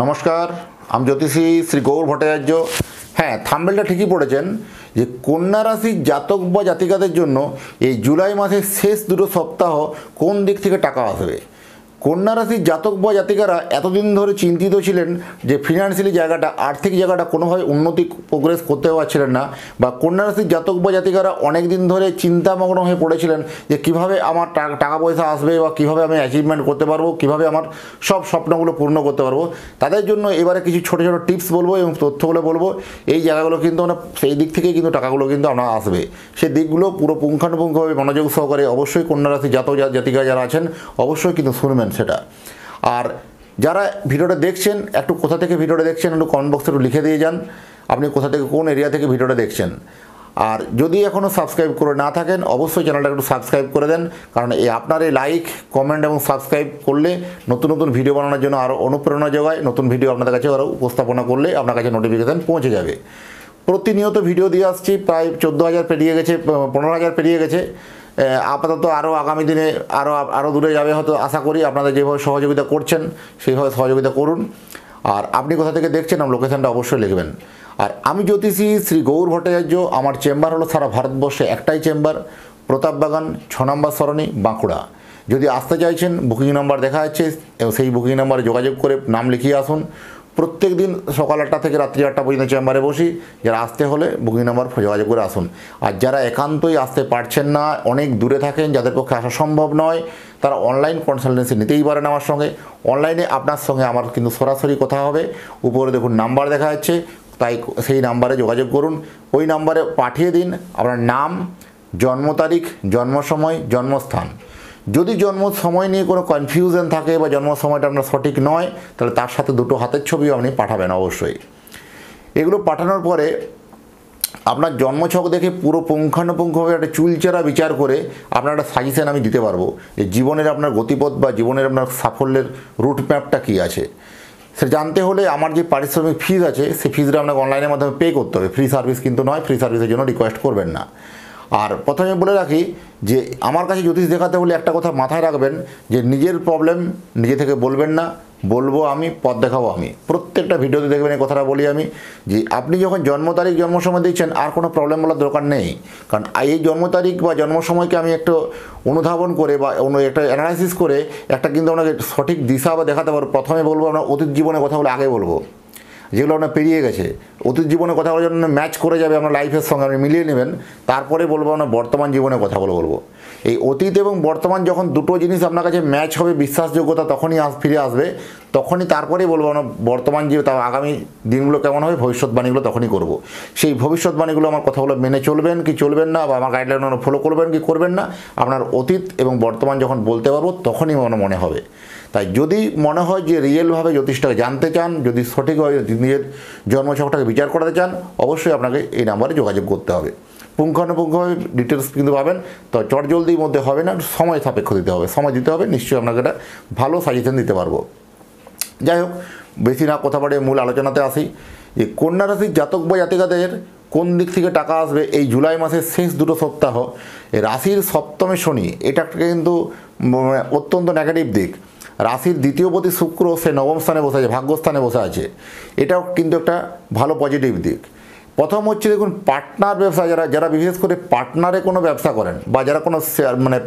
নমস্কার, আমি জ্যোতিষী শ্রী গৌর ভট্টাচার্য। হ্যাঁ, থাম্বনেলটা ঠিকই পড়েছেন যে কন্যা রাশির জাতক বা জাতিকাদের জন্য এই জুলাই মাসের শেষ দুটো সপ্তাহ কোন দিক থেকে টাকা আসবে। কন্যা রাশির জাতক বা জাতিকারা এতদিন ধরে চিন্তিত ছিলেন যে ফিনান্সিয়ালি জায়গাটা, আর্থিক জায়গাটা কোনোভাবে উন্নতি প্রোগ্রেস করতে পারছিলেন না, বা কন্যা রাশির জাতক বা জাতিকারা অনেক দিন ধরে চিন্তামগ্ন হয়ে পড়েছিলেন যে কিভাবে আমার টাকা পয়সা আসবে, বা কিভাবে আমি অ্যাচিভমেন্ট করতে পারবো, কিভাবে আমার সব স্বপ্নগুলো পূর্ণ করতে পারবো। তাদের জন্য এবারে কিছু ছোটো ছোটো টিপস বলবো এবং তথ্যগুলো বলবো। এই জায়গাগুলো কিন্তু আমরা সেই দিক থেকেই কিন্তু টাকাগুলো কিন্তু আমরা আসবে, সেই দিকগুলো পুরো পুঙ্খানুপুঙ্খভাবে মনোযোগ সহকারে অবশ্যই কন্যা রাশির জাতক জাতিকা যারা আছেন অবশ্যই কিন্তু শুনবেন সেটা। আর যারা ভিডিওটা দেখছেন, একটু কোথা থেকে ভিডিওটা দেখছেন একটু কমেন্ট বক্সে একটু লিখে দিয়ে যান আপনি কোথা থেকে, কোন এরিয়া থেকে ভিডিওটা দেখছেন। আর যদি এখনও সাবস্ক্রাইব করে না থাকেন অবশ্যই চ্যানেলটা একটু সাবস্ক্রাইব করে দেন, কারণ আপনার এই লাইক, কমেন্ট এবং সাবস্ক্রাইব করলে নতুন নতুন ভিডিও বানানোর জন্য আরও অনুপ্রেরণা যোগায়। নতুন ভিডিও আপনাদের কাছে আরও উপস্থাপনা করলে আপনার কাছে নোটিফিকেশান পৌঁছে যাবে। প্রতিনিয়ত ভিডিও দিয়ে আসছি, প্রায় 14,000 পেরিয়ে গেছে, 15,000 পেরিয়ে গেছে। আপাতত আরও আগামী দিনে আরও দূরে যাবে হয়তো, আশা করি। আপনারা যেভাবে সহযোগিতা করছেন সেইভাবে সহযোগিতা করুন। আর আপনি কোথা থেকে দেখছেন আমার লোকেশানটা অবশ্যই লিখবেন। আর আমি জ্যোতিষী শ্রী গৌর ভট্টাচার্য, আমার চেম্বার হলো সারা ভারতবর্ষে একটাই চেম্বার, প্রতাপবাগান 6 নম্বর সরণি, বাঁকুড়া। যদি আসতে চাইছেন বুকিং নাম্বার দেখা যাচ্ছে, এবং সেই বুকিং নাম্বারে যোগাযোগ করে নাম লিখিয়ে আসুন। প্রত্যেক দিন সকাল 8টা থেকে রাত্রি 8টা পর্যন্ত চেম্বারে বসি। যারা আসতে হলে বুকিং নাম্বার যোগাযোগ করে আসুন। আর যারা একান্তই আসতে পারছেন না, অনেক দূরে থাকেন, যাদের পক্ষে আসা সম্ভব নয়, তারা অনলাইন কনসালটেন্সি নিতেই পারেন আমার সঙ্গে। অনলাইনে আপনার সঙ্গে আমার কিন্তু সরাসরি কথা হবে। উপরে দেখুন নাম্বার দেখা যাচ্ছে, তাই সেই নাম্বারে যোগাযোগ করুন। ওই নাম্বারে পাঠিয়ে দিন আপনার নাম, জন্ম তারিখ, জন্ম সময়, জন্মস্থান। যদি জন্ম সময় নিয়ে কোনো কনফিউশন থাকে বা জন্ম সময়টা আপনার সঠিক নয়, তাহলে তার সাথে দুটো হাতের ছবিও আপনি পাঠাবেন অবশ্যই। এগুলো পাঠানোর পরে আপনার জন্মছক দেখে পুরো পুঙ্খানুপুঙ্খভাবে একটা চুলচেরা বিচার করে আপনার একটা সাজেশন আমি দিতে পারবো যে জীবনের আপনার গতিপথ বা জীবনের আপনার সাফল্যের রুট ম্যাপটা কী আছে। সে জানতে হলে আমার যে পারিশ্রমিক ফিজ আছে সেই ফিজটা আপনাকে অনলাইনের মাধ্যমে পে করতে হবে। ফ্রি সার্ভিস কিন্তু নয়, ফ্রি সার্ভিসের জন্য রিকোয়েস্ট করবেন না। আর প্রথমে বলে রাখি যে আমার কাছে জ্যোতিষ দেখাতে হলে একটা কথা মাথায় রাখবেন যে নিজের প্রবলেম নিজে থেকে বলবেন না, বলবো আমি, পথ দেখাবো আমি। প্রত্যেকটা ভিডিওতে দেখবেন এই কথাটা বলি আমি, যে আপনি যখন জন্ম তারিখ, জন্ম সময় দিচ্ছেন আর কোনো প্রবলেম বলার দরকার নেই। কারণ এই জন্ম তারিখ বা জন্ম সময়কে আমি একটু অনুধাবন করে বা একটা অ্যানালাইসিস করে একটা কিন্তু আপনাকে সঠিক দিশা বা দেখাতে পারবো। প্রথমে বলবো আপনার অতীত জীবনের কথাগুলো আগে বলবো, যেগুলো আপনার পেরিয়ে গেছে। অতীত জীবনের কথাগুলো যেন ম্যাচ করে যাবে আপনার লাইফের সঙ্গে, আপনি মিলিয়ে নেবেন। তারপরে বলবো আপনার বর্তমান জীবনের কথাগুলো বলবো। এই অতীত এবং বর্তমান যখন দুটো জিনিস আপনার কাছে ম্যাচ হবে, বিশ্বাসযোগ্যতা তখনই ফিরে আসবে, তখনই তারপরেই বলবো আপনার বর্তমান জীবন, তার আগামী দিনগুলো কেমন হবে, ভবিষ্যৎবাণীগুলো তখনই করব। সেই ভবিষ্যৎবাণীগুলো আমার কথাগুলো মেনে চলবেন কি চলবেন না, বা আমার গাইডলাইন ফলো করবেন কি করবেন না, আপনার অতীত এবং বর্তমান যখন বলতে পারবো তখনই মনে হবে। তাই যদি মনে হয় যে রিয়েলভাবে জ্যোতিষটাকে জানতে চান, যদি সঠিকভাবে নিজের জন্মছকটাকে বিচার করতে চান, অবশ্যই আপনাকে এই নাম্বারে যোগাযোগ করতে হবে। পুঙ্খানুপুঙ্খভাবে ডিটেলস কিন্তু পাবেন। তো চটজলদির মধ্যে হবে না, সময় সাপেক্ষ দিতে হবে, সময় দিতে হবে, নিশ্চয়ই আপনাকে একটা ভালো সাজেশন দিতে পারবো। যাই হোক, বেশি না কথা বাড়িয়ে মূল আলোচনাতে আসি যে কন্যা রাশির জাতক বা জাতিকাদের কোন দিক থেকে টাকা আসবে এই জুলাই মাসের শেষ দুটো সপ্তাহ। এই রাশির সপ্তমে শনি, এটা কিন্তু অত্যন্ত নেগেটিভ দিক। রাশির দ্বিতীয়পতি শুক্র সে নবম স্থানে বসে আছে, ভাগ্যস্থানে বসে আছে, এটাও কিন্তু একটা ভালো পজিটিভ দিক। প্রথম হচ্ছে দেখুন পার্টনার ব্যবসা, যারা বিশেষ করে পার্টনারে কোনো ব্যবসা করেন বা যারা কোনো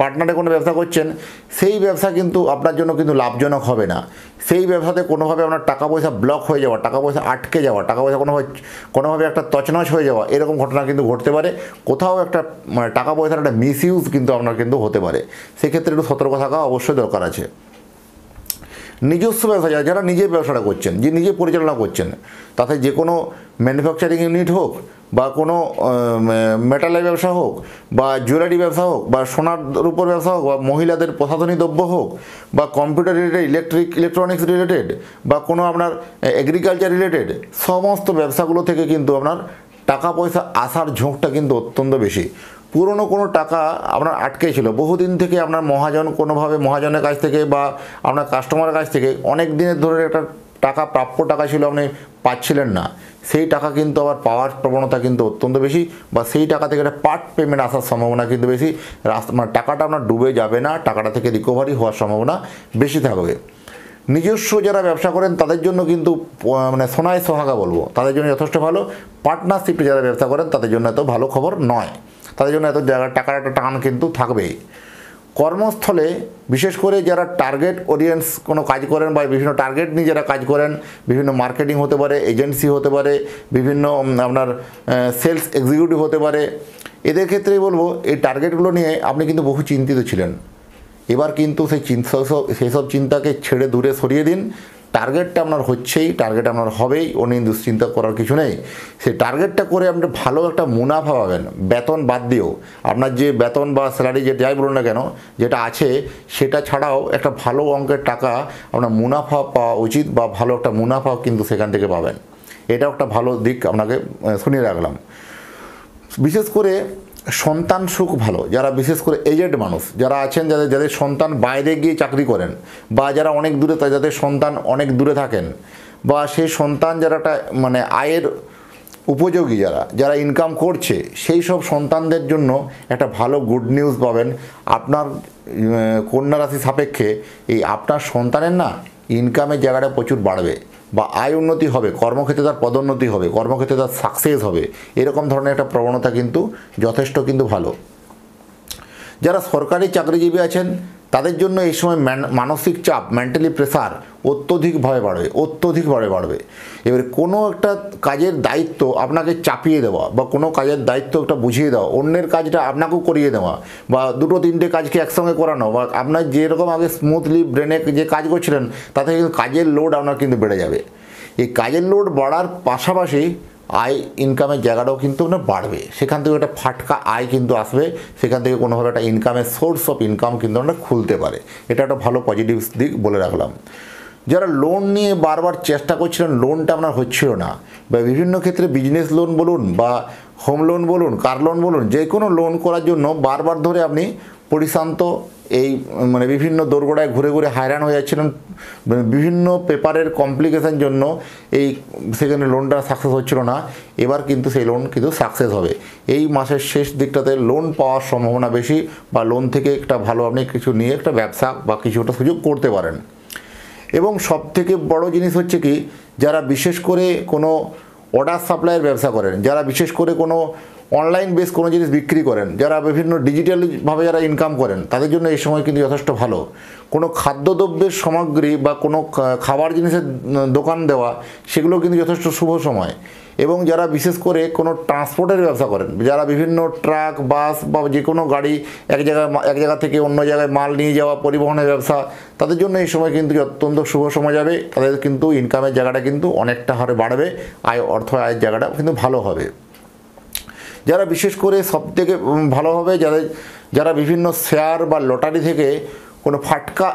পার্টনারে কোনো ব্যবসা করছেন, সেই ব্যবসা কিন্তু আপনার জন্য কিন্তু লাভজনক হবে না। সেই ব্যবসাতে কোনোভাবে আপনার টাকা পয়সা ব্লক হয়ে যাওয়া, টাকা পয়সা আটকে যাওয়া, টাকা পয়সা কোনোভাবে একটা তছনছ হয়ে যাওয়া, এরকম ঘটনা কিন্তু ঘটতে পারে। কোথাও একটা টাকা পয়সার একটা মিসইউজ কিন্তু আপনার কিন্তু হতে পারে। সেক্ষেত্রে একটু সতর্ক থাকা অবশ্যই দরকার আছে। নিজস্ব ব্যবসা, যারা নিজের ব্যবসাটা করছেন, যে নিজে পরিচালনা করছেন, তাতে যে কোনো ম্যানুফ্যাকচারিং ইউনিট হোক বা কোনো মেটালের ব্যবসা হোক বা জুয়েলারি ব্যবসা হোক বা সোনার উপর ব্যবসা হোক বা মহিলাদের প্রসাধনী দ্রব্য হোক বা কম্পিউটার রিলেটেড, ইলেকট্রনিক্স রিলেটেড বা কোনো আপনার এগ্রিকালচার রিলেটেড, সমস্ত ব্যবসাগুলো থেকে কিন্তু আপনার টাকা পয়সা আসার ঝোঁকটা কিন্তু অত্যন্ত বেশি। পুরনো কোনো টাকা আপনার আটকে ছিল বহুদিন থেকে, আপনার মহাজনের কাছ থেকে বা আপনার কাস্টমারের কাছ থেকে অনেক দিনের ধরে একটা টাকা, প্রাপ্য টাকা ছিল, আপনি পাচ্ছিলেন না, সেই টাকা কিন্তু আবার পাওয়ার প্রবণতা কিন্তু অত্যন্ত বেশি, বা সেই টাকা থেকে একটা পার্ট পেমেন্ট আসার সম্ভাবনা কিন্তু বেশি। টাকাটা আপনার ডুবে যাবে না, টাকাটা থেকে রিকভারি হওয়ার সম্ভাবনা বেশি থাকবে। নিজস্ব যারা ব্যবসা করেন তাদের জন্য কিন্তু মানে সোনায় সোহাগা বলবো, তাদের জন্য যথেষ্ট ভালো। পার্টনারশিপে যারা ব্যবসা করেন তাদের জন্য এত ভালো খবর নয়, তাদের জন্য এত টাকার একটা টান কিন্তু থাকবেই। কর্মস্থলে বিশেষ করে যারা টার্গেট অডিয়েন্স কোনো কাজ করেন বা বিভিন্ন টার্গেট নিয়ে যারা কাজ করেন, বিভিন্ন মার্কেটিং হতে পারে, এজেন্সি হতে পারে, বিভিন্ন আপনার সেলস এক্সিকিউটিভ হতে পারে, এদের ক্ষেত্রেই বলবো এই টার্গেটগুলো নিয়ে আপনি কিন্তু বহু চিন্তিত ছিলেন। এবার কিন্তু সেই সব চিন্তাকে ছেড়ে দূরে সরিয়ে দিন। টার্গেটটা আপনার হচ্ছেই, টার্গেট আপনার হবেই, ও নিয়ে দুশ্চিন্তা করার কিছু নেই। সেই টার্গেটটা করে আপনি ভালো একটা মুনাফা পাবেন, বেতন বাদ দিয়েও। আপনার যে বেতন বা স্যালারি যে যাই বলুন না কেন যেটা আছে সেটা ছাড়াও একটা ভালো অঙ্কের টাকা আপনার মুনাফা পাওয়া উচিত, বা ভালো একটা মুনাফা কিন্তু সেখান থেকে পাবেন। এটাও একটা ভালো দিক আপনাকে শুনিয়ে রাখলাম। বিশেষ করে সন্তান সুখ ভালো, যারা বিশেষ করে এজেড মানুষ যারা আছেন, যাদের সন্তান বাইরে গিয়ে চাকরি করেন, বা যারা অনেক দূরে, যাদের সন্তান অনেক দূরে থাকেন, বা সেই সন্তান যারা একটা মানে আয়ের উপযোগী, যারা ইনকাম করছে, সেই সব সন্তানদের জন্য একটা ভালো গুড নিউজ পাবেন। আপনার কন্যা রাশি সাপেক্ষে এই আপনার সন্তানের না ইনকামের জায়গাটা প্রচুর বাড়বে, বা আয় উন্নতি হবে, কর্মক্ষেত্রে তার পদোন্নতি হবে, কর্মক্ষেত্রে তার সাকসেস হবে, এরকম ধরনের একটা প্রবণতা কিন্তু যথেষ্ট কিন্তু ভালো। যারা সরকারি চাকরিজীবী আছেন তাদের জন্য এই সময় মানসিক চাপ, মেন্টালি প্রেসার অত্যধিকভাবে বাড়বে। এবারে কোনো একটা কাজের দায়িত্ব আপনাকে চাপিয়ে দেওয়া, বা কোনো কাজের দায়িত্ব একটা বুঝিয়ে দেওয়া, অন্যের কাজটা আপনাকেও করিয়ে দেওয়া, বা দুটো তিনটে কাজকে একসঙ্গে করানো, বা আপনার যেরকম আগে স্মুথলি ব্রেনে যে কাজ করছিলেন তাতে কিন্তু কাজের লোড আপনার কিন্তু বেড়ে যাবে। এই কাজের লোড বাড়ার পাশাপাশি আয় ইনকামের জায়গাটাও কিন্তু আপনার বাড়বে, সেখান থেকে একটা ফাটকা আয় কিন্তু আসবে, সেখান থেকে কোনোভাবে একটা ইনকামের সোর্স অফ ইনকাম কিন্তু আমরা খুলতে পারে। এটা একটা ভালো পজিটিভ দিক বলে রাখলাম। যারা লোন নিয়ে বারবার চেষ্টা করছিলেন, লোনটা আপনার হচ্ছিল না, বা বিভিন্ন ক্ষেত্রে বিজনেস লোন বলুন, বা হোম লোন বলুন, কার লোন বলুন, যে কোনো লোন করার জন্য বারবার ধরে আপনি পরিশ্রান্ত, এই মানে বিভিন্ন দোরগোড়ায় ঘুরে ঘুরে হায়রান হয়ে যাচ্ছিলেন, বিভিন্ন পেপারের কমপ্লিকেশন জন্য সেখানে লোনটা সাকসেস হচ্ছিল না। এবার কিন্তু সেই লোন কিন্তু সাকসেস হবে। এই মাসের শেষ দিকটাতে লোন পাওয়ার সম্ভাবনা বেশি, বা লোন থেকে একটা ভালো আপনি কিছু নিয়ে একটা ব্যবসা বা কিছু একটা সুযোগ করতে পারেন। এবং সবথেকে বড় জিনিস হচ্ছে কি, যারা বিশেষ করে কোনো অর্ডার সাপ্লাইয়ের ব্যবসা করেন, যারা বিশেষ করে কোনো অনলাইন বেস কোনো জিনিস বিক্রি করেন, যারা বিভিন্ন ডিজিটালভাবে যারা ইনকাম করেন, তাদের জন্য এই সময় কিন্তু যথেষ্ট ভালো। কোনো খাদ্যদ্রব্যের সামগ্রী বা কোনো খাবার জিনিসের দোকান দেওয়া, সেগুলো কিন্তু যথেষ্ট শুভ সময়। এবং যারা বিশেষ করে কোনো ট্রান্সপোর্টের ব্যবসা করেন, যারা বিভিন্ন ট্রাক, বাস বা যে কোনো গাড়ি এক জায়গা থেকে অন্য জায়গায় মাল নিয়ে যাওয়া, পরিবহনের ব্যবসা, তাদের জন্য এই সময় কিন্তু অত্যন্ত শুভ সময় যাবে। তাদের কিন্তু ইনকামের জায়গাটা কিন্তু অনেকটা হারে বাড়বে, আয়ের জায়গাটা কিন্তু ভালো হবে। যারা বিশেষ করে সবথেকে ভালো হবে, যারা বিভিন্ন শেয়ার বা লটারি থেকে কোনো ফাটকা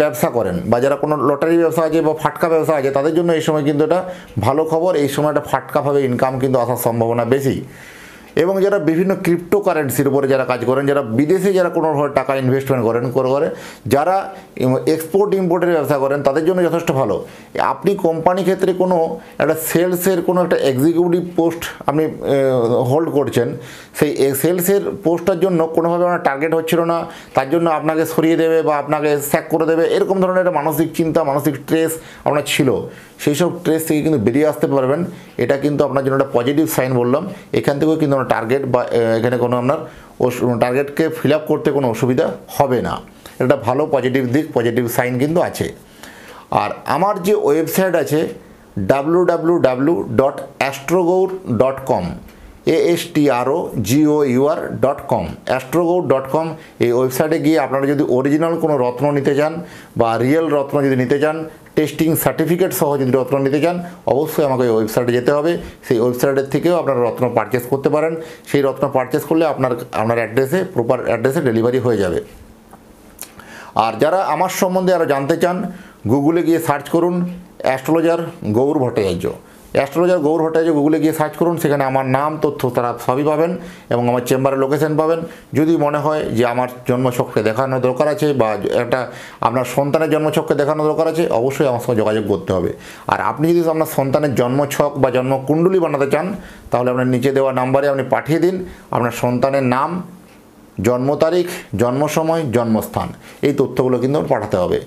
ব্যবসা করেন, বা যারা কোনো লটারি ব্যবসা আছে বা ফাটকা ব্যবসা আছে, তাদের জন্য এই সময় কিন্তু এটা ভালো খবর। এই সময়টা ফাটকাভাবে ইনকাম কিন্তু আসার সম্ভাবনা বেশি। এবং যারা বিভিন্ন ক্রিপ্টোকারেন্সির উপরে যারা কাজ করেন, যারা বিদেশে যারা কোনোভাবে টাকা ইনভেস্টমেন্ট করেন, যারা এক্সপোর্ট ইম্পোর্টের ব্যবসা করেন, তাদের জন্য যথেষ্ট ভালো। আপনি কোম্পানি ক্ষেত্রে কোনো একটা সেলসের কোনো একটা এক্সিকিউটিভ পোস্ট আপনি হোল্ড করছেন, সেই সেলসের পোস্টটার জন্য কোনোভাবে আপনার টার্গেট হচ্ছিল না, তার জন্য আপনাকে সরিয়ে দেবে বা আপনাকে স্যাক করে দেবে, এরকম ধরনের একটা মানসিক চিন্তা, মানসিক স্ট্রেস আপনার ছিল, সেই সব স্ট্রেস থেকে কিন্তু বেরিয়ে আসতে পারবেন। এটা কিন্তু আপনার জন্য একটা পজিটিভ সাইন বললাম। এখান থেকেও কিন্তু আপনার টার্গেট বা এখানে কোনো আপনার টার্গেটকে ফিল আপ করতে কোনো অসুবিধা হবে না। এটা ভালো পজিটিভ দিক, পজিটিভ সাইন কিন্তু আছে। আর আমার যে ওয়েবসাইট আছে www.astrogour.com, ASTROGOUR.com, astrogour.com, এই ওয়েবসাইটে গিয়ে আপনারা যদি অরিজিনাল কোনো রত্ন নিতে চান, বা রিয়েল রত্ন যদি নিতে চান, টেস্টিং সার্টিফিকেট সহ যদি রত্ন নিতে চান, অবশ্যই আমাকে ওই ওয়েবসাইটে যেতে হবে। সেই ওয়েবসাইটের থেকেও আপনারা রত্ন পারচেস করতে পারেন। সেই রত্ন পারচেস করলে আপনার অ্যাড্রেসে, প্রপার অ্যাড্রেসে ডেলিভারি হয়ে যাবে। আর যারা আমার সম্বন্ধে আরও জানতে চান, গুগলে গিয়ে সার্চ করুন অ্যাস্ট্রোলজার গৌর ভট্টাচার্য। অ্যাস্ট্রোলজার গৌর ভট্টাচার্য গুগলে গিয়ে সার্চ করুন, সেখানে আমার নাম, তথ্য তারা সবই পাবেন, এবং আমার চেম্বারের লোকেশন পাবেন। যদি মনে হয় যে আমার জন্মছককে দেখানো দরকার আছে, বা একটা আপনার সন্তানের জন্মছককে দেখানো দরকার আছে, অবশ্যই আমার সঙ্গে যোগাযোগ করতে হবে। আর আপনি যদি আপনার সন্তানের জন্মছক বা জন্মকুণ্ডলী বানাতে চান, তাহলে আপনার নিচে দেওয়া নাম্বারে আপনি পাঠিয়ে দিন আপনার সন্তানের নাম, জন্ম তারিখ, জন্ম সময়, জন্মস্থান, এই তথ্যগুলো কিন্তু পাঠাতে হবে।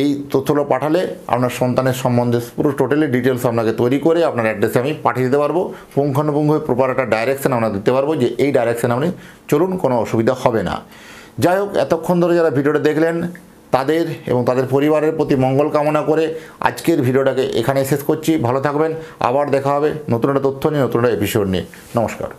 এই তথ্যগুলো পাঠালে আপনার সন্তানের সম্বন্ধে পুরো টোটালি ডিটেলস আপনাকে তৈরি করে আপনার অ্যাড্রেসে আমি পাঠিয়ে দিতে পারবো। পুঙ্খানুপুঙ্খভাবে প্রপার একটা ডাইরেকশান আমরা দিতে পারবো যে এই ডাইরেকশানে আপনি চলুন, কোনো অসুবিধা হবে না। যাই হোক, এতক্ষণ ধরে যারা ভিডিওটা দেখলেন তাদের এবং তাদের পরিবারের প্রতি মঙ্গল কামনা করে আজকের ভিডিওটাকে এখানে শেষ করছি। ভালো থাকবেন, আবার দেখা হবে নতুন একটা তথ্য নিয়ে, নতুন একটা এপিসোড নিয়ে। নমস্কার।